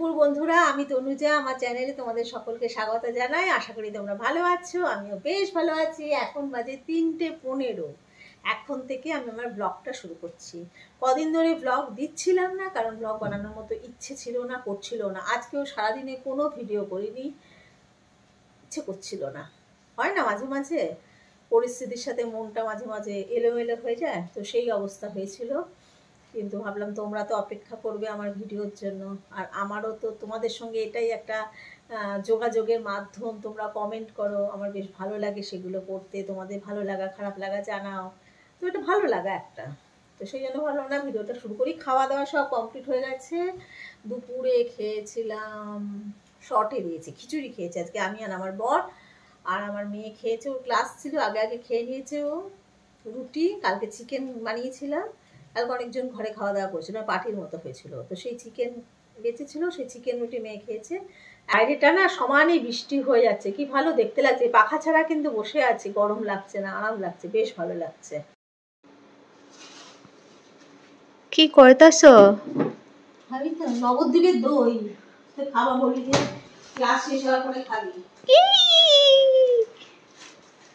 দুপুর বন্ধুরা, আমি তনুজা। আমার চ্যানেলে তোমাদের সকলকে স্বাগত জানাই। আশা করি তোমরা ভালো আছো, আমিও বেশ ভালো আছি। এখন বাজে 3:15। এখন থেকে আমি আমার ব্লগটা শুরু করছি। কদিন ধরে ব্লগ দিচ্ছিলাম না, কারণ ব্লগ বানানোর মতো ইচ্ছে ছিল না, করছিল না। আজকেও সারাদিনে কোনো ভিডিও করিনি, ইচ্ছে করছিল না। হয় না মাঝে মাঝে পরিস্থিতির সাথে মনটা মাঝে মাঝে এলোমেলো হয়ে যায়, তো সেই অবস্থা হয়েছিল। কিন্তু ভাবলাম তোমরা তো অপেক্ষা করবে আমার ভিডিওর জন্য, আর আমারও তো তোমাদের সঙ্গে এটাই একটা যোগাযোগের মাধ্যম। তোমরা কমেন্ট করো, আমার বেশ ভালো লাগে সেগুলো পড়তে। তোমাদের ভালো লাগা খারাপ লাগা জানাও, তো এটা ভালো লাগা একটা। তো সেই জন্য ভাবলাম না, ভিডিওটা শুরু করি। খাওয়া দাওয়া সব কমপ্লিট হয়ে গেছে। দুপুরে খেয়েছিলাম, শর্টে দিয়েছি, খিচুড়ি খেয়েছি আজকে আমি আর আমার বর। আর আমার মেয়ে খেয়েছে, ওর ক্লাস ছিল, আগে আগে খেয়ে নিয়েছে ও। রুটি, কালকে চিকেন বানিয়েছিলাম। কালকে অনেকজন ঘরে খাওয়া দাওয়া করেছিল, পার্টির মতো হয়েছিল, তো সেই চিকেন বেঁচেছিল, সেই চিকেন রুটি মেয়ে খেয়েছে। বাইরেটা না সমানই বৃষ্টি হয়ে যাচ্ছে, কি ভালো দেখতে লাগছে। পাখা ছাড়া কিন্তু বসে আছি, গরম লাগছে না, আরাম লাগছে, বেশ ভালো লাগছে। কি করতেছো? খাবি তো নবদ্বীপের দই, খাওয়া বলি যে ক্লাস শেষ হওয়ার পরে খাবি।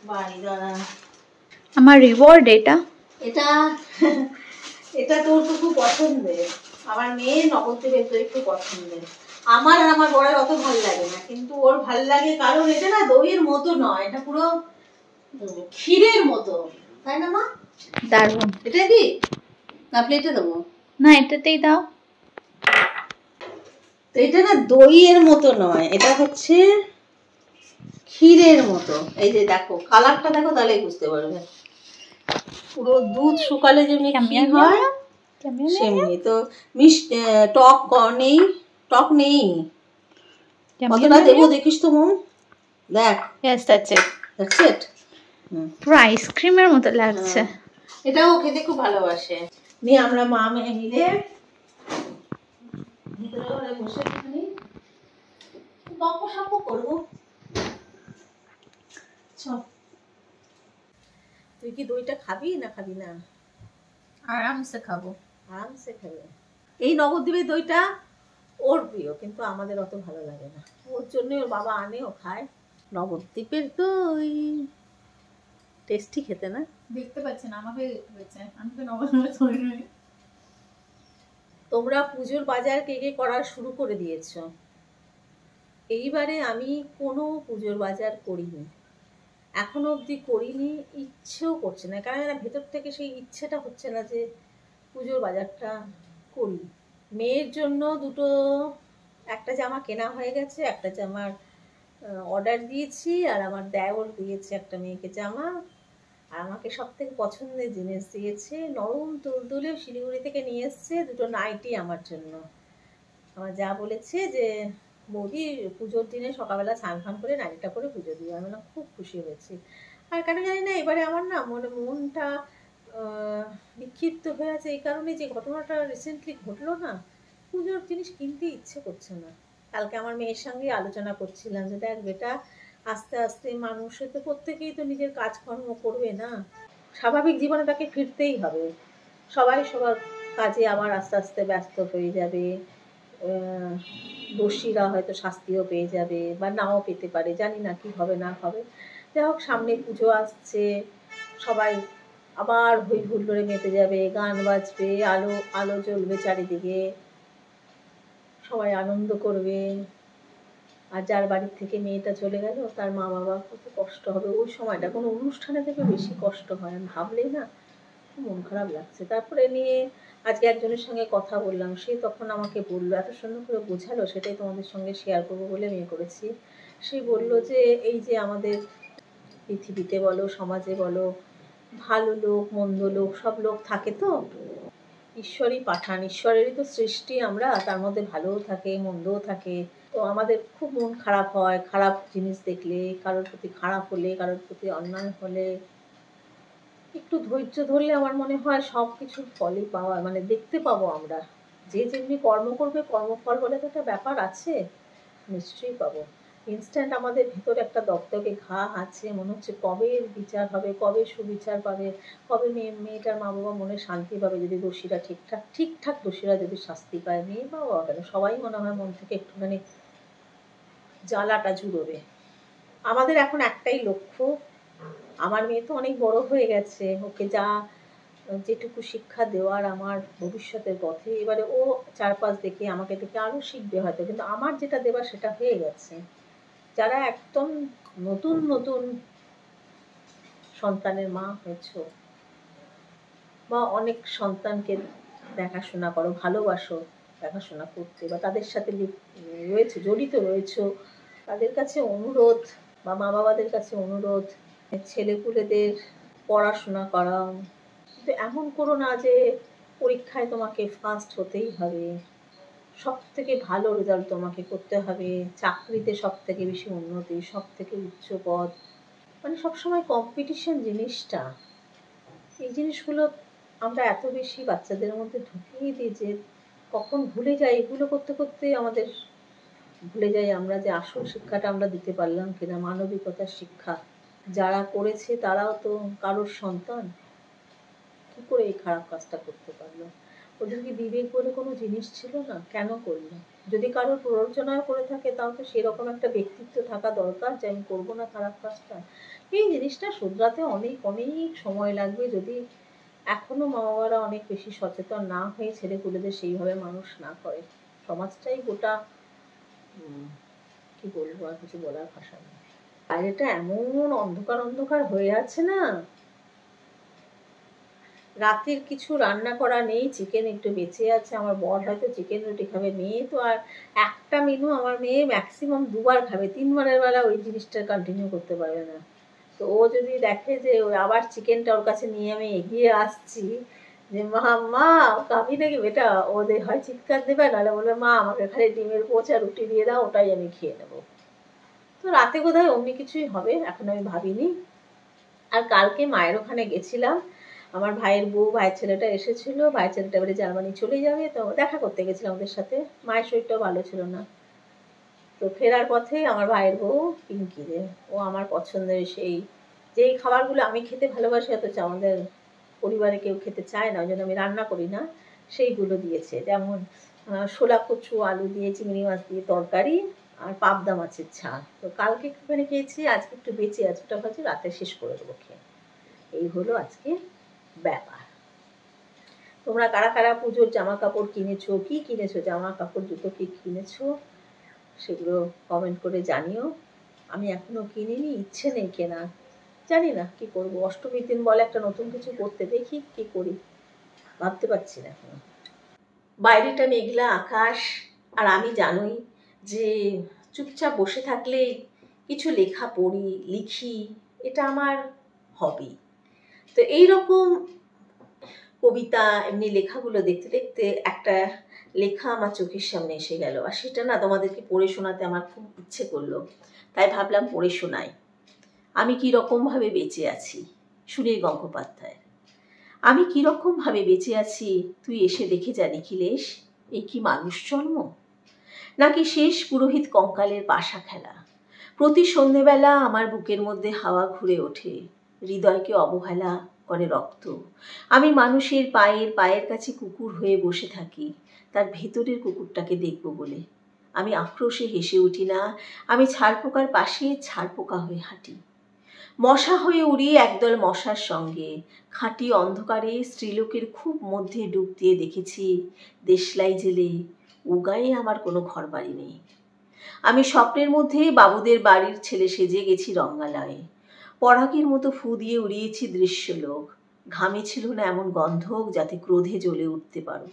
বাড়ি দাঁড়া, আমার রিওয়ার্ড এটা। এটা এটা তোর তো খুব পছন্দের। আমার মেয়ে নবদ্বীপের দই খুব পছন্দের। আমার আর আমার বরের অত ভালো লাগে না, কিন্তু ওর ভালো লাগে, কারণ এটা না দইয়ের মতো নয়, এটা পুরো ক্ষীরের মতো, তাই না মা? দারুণ। এটা কি না প্লেটে দেবো? না, এটাতেই দাও। তো এটা না দইয়ের মতো নয়, এটা হচ্ছে ক্ষীরের মতো। এই যে দেখো, কালারটা দেখো, তাহলেই বুঝতে পারবে। পুরো দুধ শুকালে যেমনি ক্ষীর হয় সেমনি। তো মিষ্টি টক নেই, টক নেই। কতটা দেবো দেখিস তো মন, দেখ। Yes, that's it. That's it. পুরো আইসক্রিমের মতো লাগছে। এটাও খেতে খুব ভালোবাসে। নিয়ে আমরা মা মেয়ে মিলে ভিতরে ঘরে বসে খানি গল্প সল্প করবো। তুই কি দইটা খাবি না খাবি না? আরামসে খাবো। আরামসে খাবে। এই নবদ্বীপের দইটা ওর প্রিয়, কিন্তু আমাদের অত ভালো লাগে না। ওর জন্য ওর বাবা আনে, ও খায়। নবদ্বীপের দই টেস্টি খেতে, না? দেখতে পাচ্ছেন আমাকে দেখতে পাচ্ছেন, আমি তো নবদ্বীপে তৈরি নই। তোমরা পুজোর বাজার কে কে করা শুরু করে দিয়েছো? এইবারে আমি কোনো পুজোর বাজার করিনি, এখনো অবধি করিনি, ইচ্ছেও করছে না। কারণ ভেতর থেকে সেই ইচ্ছেটা হচ্ছে না যে পুজোর বাজারটা করি। মেয়ের জন্য একটা জামা কেনা হয়ে গেছে, একটা জামার অর্ডার দিয়েছি, আর আমার দেওর দিয়েছে একটা মেয়েকে জামা। আর আমাকে সব থেকে পছন্দের জিনিস দিয়েছে, নরম তুলতুলে শিলিগুড়ি থেকে নিয়ে এসছে দুটো নাইটি আমার জন্য। আমার যা বলেছে যে বৌদি পুজোর দিনে সকালবেলা স্নান ফান করে নাইটিটা পরে পুজো দিও। আমি না খুব খুশি হয়েছি। আর কেন জানি না এবারে আমার না মনটা বিক্ষিপ্ত হয়ে আছে, এই কারণে যে ঘটনাটা রিসেন্টলি ঘটলো না, পুজোর জিনিস কিনতে ইচ্ছে করছে না। কালকে আমার মেয়ের সঙ্গে আলোচনা করছিলাম যে দেখ বেটা, আস্তে আস্তে মানুষে তো প্রত্যেকেই তো নিজের কাজকর্ম করবে না, স্বাভাবিক জীবনে তাকে ফিরতেই হবে। সবাই সবার কাজে আবার আস্তে আস্তে ব্যস্ত হয়ে যাবে। দোষীরা হয়তো শাস্তিও পেয়ে যাবে, বা নাও পেতে পারে, জানি না কি হবে না হবে। যাই হোক, সামনে পুজো আসছে, সবাই আবার হই হুল্লোড়ে মেতে যাবে, গান বাজবে, আলো আলো জ্বলবে চারিদিকে, সবাই আনন্দ করবে। আর যার বাড়ির থেকে মেয়েটা চলে গেল, তার মা বাবা কত কষ্ট হবে ওই সময়টা। কোনো অনুষ্ঠানে থেকে বেশি কষ্ট হয়, আমি ভাবলেই না মন খারাপ লাগছে। তারপরে নিয়ে আজকে একজনের সঙ্গে কথা বললাম, সে তখন আমাকে বললো, এত সুন্দর করে বোঝালো, সেটাই তোমাদের সঙ্গে শেয়ার করবো বলে মেয়ে করেছি। সে বলল যে এই যে আমাদের পৃথিবীতে বলো, সমাজে বলো, ভালো লোক মন্দ লোক সব লোক থাকে, তো ঈশ্বরই পাঠান, ঈশ্বরেরই তো সৃষ্টি আমরা, তার মধ্যে ভালোও থাকে মন্দও থাকে। তো আমাদের খুব মন খারাপ হয় খারাপ জিনিস দেখলে, কারোর প্রতি খারাপ হলে, কারোর প্রতি অন্যায় হলে। একটু ধৈর্য ধরলে আমার মনে হয় সব কিছুর ফলই পাওয়া, দেখতে পাবো আমরা। যে যেমনি কর্ম করবে, কর্মফল বলে তো একটা ব্যাপার আছে, নিশ্চয়ই পাবো। ইনস্ট্যান্ট আমাদের ভিতরে একটা দগদগে ঘা আছে, মনে হচ্ছে কবে বিচার হবে, কবে সুবিচার পাবে, কবে মেয়েটার মা বাবা মনে শান্তি পাবে যদি দোষীরা ঠিকঠাক দোষীরা যদি শাস্তি পায়। মেয়ে বা বাবা কেন, সবাই মনে হয় মন থেকে একটুখানি জ্বালাটা জুড়োবে। আমাদের এখন একটাই লক্ষ্য, আমার মেয়ে তো অনেক বড় হয়ে গেছে, ওকে যেটুকু শিক্ষা দেওয়ার আমার ভবিষ্যতের পথে, এবারে ও চারপাশ দেখে আমাকে দেখে আরও শিখবে হয়তো, কিন্তু আমার যেটা দেবার সেটা হয়ে গেছে। যারা একদম নতুন নতুন সন্তানের মা হয়েছ বা অনেক সন্তানকে দেখাশোনা করো, ভালোবাসো দেখাশোনা করতে, বা তাদের সাথে জড়িত রয়েছো, তাদের কাছে অনুরোধ বা মা বাবাদের কাছে অনুরোধ, ছেলেপুলেদের পড়াশোনা করাও। কিন্তু এমন করো না যে পরীক্ষায় তোমাকে ফার্স্ট হতেই হবে, সব থেকে ভালো রেজাল্ট তোমাকে করতে হবে, চাকরিতে সব থেকে বেশি উন্নতি, সব থেকে উচ্চ পদ, মানে সবসময় কম্পিটিশন জিনিসটা, এই জিনিসগুলো আমরা এত বেশি বাচ্চাদের মধ্যে ঢুকিয়ে দিই যে কখন ভুলে যাই। এগুলো করতে করতে আমাদের ভুলে যাই আমরা যে আসল শিক্ষাটা আমরা দিতে পারলাম কিনা, মানবিকতার শিক্ষা। যারা করেছে তারাও তো কারোর সন্তান, কি করে এই খারাপ কাজটা করতে পারলো? ওদের কি বিবেক বলে কোনো জিনিস ছিল না? কেন করলো? যদি কারোর প্ররোচনায় করে থাকে তাও তো সেরকম একটা ব্যক্তিত্ব থাকা দরকার যে আমি করবো না খারাপ কাজটা। এই জিনিসটা শুধরাতে অনেক অনেক সময় লাগবে, যদি এখনো মা বাবারা অনেক বেশি সচেতন না হয়ে ছেলেপুলেদের সেইভাবে মানুষ না করে। সমাজটাই গোটা কি বলবো, আর কিছু বলার ভাষা নেই। বাইরেটা এমন অন্ধকার অন্ধকার হয়ে আছে না, রাতের কিছু রান্না করা নেই, চিকেন একটু বেঁচে আছে, আমার বর হয়তো চিকেন রুটি খাবে, মেয়ে তো আর একটা মেনু আমার মেয়ে ম্যাক্সিমাম দুবার খাবে, 3 বারের বেলা ওই জিনিসটা কন্টিনিউ করতে পারবে না। তো ও যদি দেখে যে আবার চিকেনটা ওর কাছে নিয়ে আমি এগিয়ে আসছি যে মা খাবি নাকি বেটা, ওদের হয় চিৎকার দেবে, নাহলে বলবে মা আমাকে খালি ডিমের পোচা রুটি দিয়ে দাও, ওটাই আমি খেয়ে নেবো। তো রাতে বোধহয় অমনি কিছুই হবে, এখন আমি ভাবিনি। আর কালকে মায়ের ওখানে গেছিলাম, আমার ভাইয়ের বউ, ভাইয়ের ছেলেটা এসেছিল, ভাইয়ের ছেলেটা এবারে জার্মানি চলে যাবে, তো দেখা করতে গেছিলাম ওদের সাথে। মায়ের শরীরটাও ভালো ছিল না, তো ফেরার পথে আমার ভাইয়ের বউ পিঙ্কি রে, ও আমার পছন্দের সেই যেই খাবারগুলো আমি খেতে ভালোবাসি অথচ আমাদের পরিবারে কেউ খেতে চায় না, ওই জন্য আমি রান্না করি না, সেইগুলো দিয়েছে। যেমন শোলা কচু আলু দিয়ে চিংড়ি মাছ দিয়ে তরকারি আর পাবদা মাছের ঝাল। তো কালকে একটুখানি খেয়েছি, আজকে একটু বেঁচে আছে, ওটা ভাবছি রাতে শেষ করে দেবো খেয়ে। এই হলো আজকে ব্যাপার। তোমরা কারা কারা পুজোর জামা কাপড় কিনেছো, কি কিনেছো, জামা কাপড় জুতো কি কিনেছো, সেগুলো কমেন্ট করে জানিও। আমি এখনো কিনিনি, ইচ্ছে নেই কেনা, জানি না কি করবো। অষ্টমীর দিন বলে একটা নতুন কিছু করতে, দেখি কি করি, ভাবতে পারছি না এখনো। বাইরেটা মেঘলা আকাশ, আর আমি জানোই যে চুপচাপ বসে থাকলেই কিছু লেখা পড়ি, লিখি, এটা আমার হবি। তো এইরকম কবিতা এমনি লেখাগুলো দেখতে দেখতে একটা লেখা আমার চোখের সামনে এসে গেল, আর সেটা না তোমাদেরকে পড়ে শোনাতে আমার খুব ইচ্ছে করলো, তাই ভাবলাম পড়ে শোনাই। আমি কীরকমভাবে বেঁচে আছি, সুনীল গঙ্গোপাধ্যায়। আমি কীরকমভাবে বেঁচে আছি তুই এসে দেখে যা নিখিলেশ, এই কি মানুষ জন্ম, নাকি শেষ পুরোহিত কঙ্কালের পাশা খেলা। প্রতি সন্ধেবেলা আমার বুকের মধ্যে হাওয়া ঘুরে ওঠে, হৃদয়কে অবহেলা করে রক্ত। আমি মানুষের পায়ের কাছে কুকুর হয়ে বসে থাকি, তার ভেতরের কুকুরটাকে দেখব বলে। আমি আক্রোশে হেসে উঠি না, আমি ছারপোকার পাশে ছারপোকা হয়ে হাঁটি। মশা হয়ে উড়ি একদল মশার সঙ্গে, খাঁটি অন্ধকারে স্ত্রীলোকের খুব মধ্যে ডুব দিয়ে দেখেছি দেশলাই জেলে উগায়ে আমার কোনো ঘর বাড়ি নেই। আমি স্বপ্নের মধ্যে বাবুদের বাড়ির ছেলে সেজে গেছি রঙ্গালয়ে, পরাগের মতো ফু দিয়ে উড়িয়েছি দৃশ্যলোক। ঘামে ছিল না এমন গন্ধক যাতে ক্রোধে জ্বলে উঠতে পারো।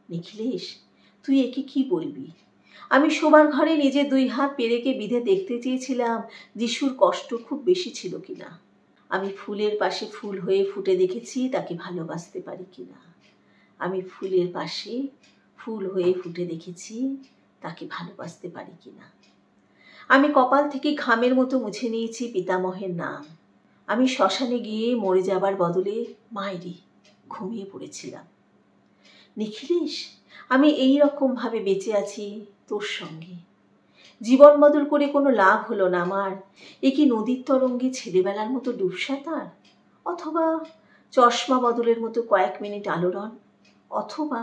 নিখিলেশ, তুই একে কি বলবি? আমি শোবার ঘরে নিজের 2 হাত পেরেকে বিধে দেখতে চেয়েছিলাম যিশুর কষ্ট খুব বেশি ছিল কিনা। আমি ফুলের পাশে ফুল হয়ে ফুটে দেখেছি তাকে ভালোবাসতে পারি কিনা। আমি ফুলের পাশে ফুল হয়ে ফুটে দেখেছি তাকে ভালোবাসতে পারি কিনা। আমি কপাল থেকে ঘামের মতো মুছে নিয়েছি পিতামহের নাম। আমি শ্মশানে গিয়ে মরে যাবার বদলে মায়েরই ঘুমিয়ে পড়েছিলাম। নিখিলেশ, আমি এই রকম ভাবে বেঁচে আছি তোর সঙ্গে, জীবন বদল করে কোনো লাভ হলো না আমার। এ কি নদীর তরঙ্গে ছেলেবেলার মতো ডুবসাঁতার, অথবা চশমা বদলের মতো কয়েক মিনিট আলোড়ন, অথবা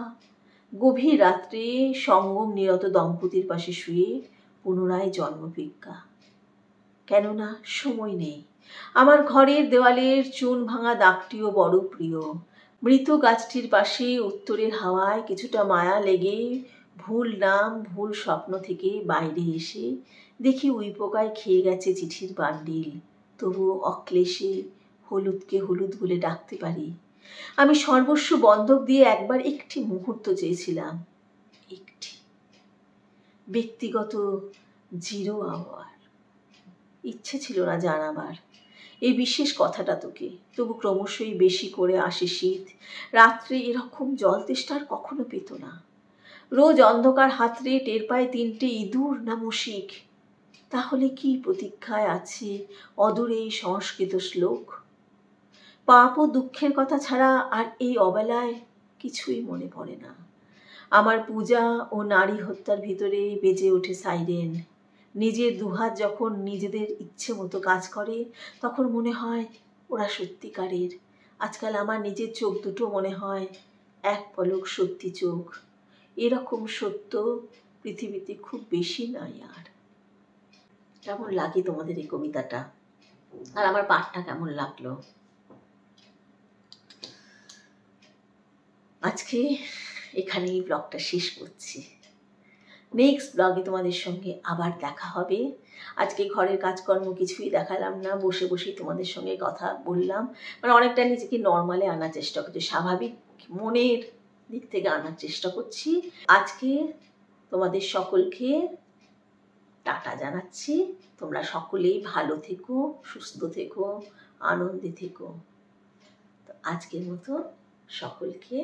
গভীর রাত্রে সঙ্গম নিরত দম্পতির পাশে শুয়ে পুনরায় জন্মভিক্ষা। কেননা সময় নেই। আমার ঘরের দেওয়ালের চুন ভাঙা দাগটিও বড় প্রিয়। মৃত গাছটির পাশে উত্তরের হাওয়ায় কিছুটা মায়া লেগে ভুল নাম ভুল স্বপ্ন থেকে বাইরে এসে দেখি উইপোকায় খেয়ে গেছে চিঠির বান্ডিল। তবুও অক্লেশে হলুদকে হলুদ বলে ডাকতে পারি। আমি সর্বস্ব বন্ধক দিয়ে একবার একটি মুহূর্ত চেয়েছিলাম, একটি ব্যক্তিগত জিরো আওয়ার। ইচ্ছে ছিল না জানাবার এই বিশেষ কথাটা তোকে, তবু ক্রমশই বেশি করে আসে শীত। রাত্রে এরকম জল তেষ্টা আর কখনো পেত না। রোজ অন্ধকার হাতড়ে টের পায় 3টে ইঁদুর না মুশিক। তাহলে কি প্রতীক্ষায় আছে অদূরে এই সংস্কৃত শ্লোক? পাপ ও দুঃখের কথা ছাড়া আর এই অবেলায় কিছুই মনে পড়ে না। আমার পূজা ও নারী হত্যার ভিতরে বেজে ওঠে সাইরেন। নিজের দুহাত যখন নিজেদের ইচ্ছে মতো কাজ করে তখন মনে হয় ওরা সত্যিকারের। আজকাল আমার নিজের চোখ দুটো মনে হয় এক পলক সত্যি চোখ। এরকম সত্য পৃথিবীতে খুব বেশি নাই আর। কেমন লাগে তোমাদের এই কবিতাটা, আর আমার পাঠটা কেমন লাগলো? আজকে এখানেই ব্লগটা শেষ করছি। নেক্সট ব্লগে তোমাদের সঙ্গে আবার দেখা হবে। আজকে ঘরের কাজকর্ম কিছুই দেখালাম না, বসে বসেই তোমাদের সঙ্গে কথা বললাম। মানে অনেকটা নিজেকে নর্মালে আনার চেষ্টা করছি, স্বাভাবিক মনের দিক থেকে আনার চেষ্টা করছি। আজকে তোমাদের সকলকে টাটা জানাচ্ছি। তোমরা সকলেই ভালো থেকো, সুস্থ থেকো, আনন্দে থেকো। তো আজকের মতো সকলকে